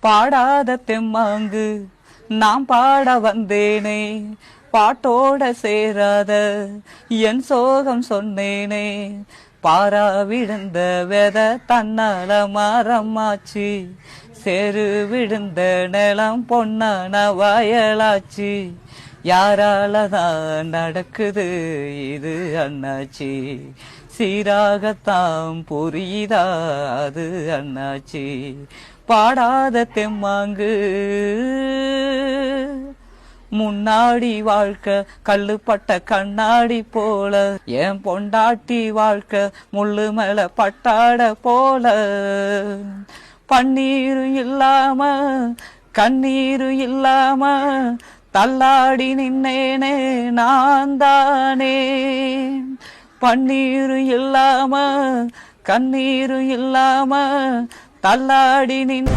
பாடாத தெம்மாங்கு நான் பாட வந்தேனே, பாட்டோட சேராத என் சோகம் சொன்னேனே. பாரா விழுந்த வெத தன்னால மரமாச்சு, செரு விழுந்த நிலம் பொன்னான வயலாச்சு. யாராலதான் நடக்குது இது அண்ணாச்சி, சீராகத்தான் புரியுதா அது அண்ணாச்சி. பாடாத தெம்மாங்கு முன்னாடி வாழ்க்கை கல்லுப்பட்ட கண்ணாடி போல, என் பொண்டாட்டி வாழ்க்கை முள்ளு மேல பட்டாட போல. பன்னீரும் இல்லாம கண்ணீரும் இல்லாம தள்ளாடி நின்னேனே நான் தானே. பன்னீரும் இல்லாம கண்ணீரும் இல்லாம தள்ளாடி நின்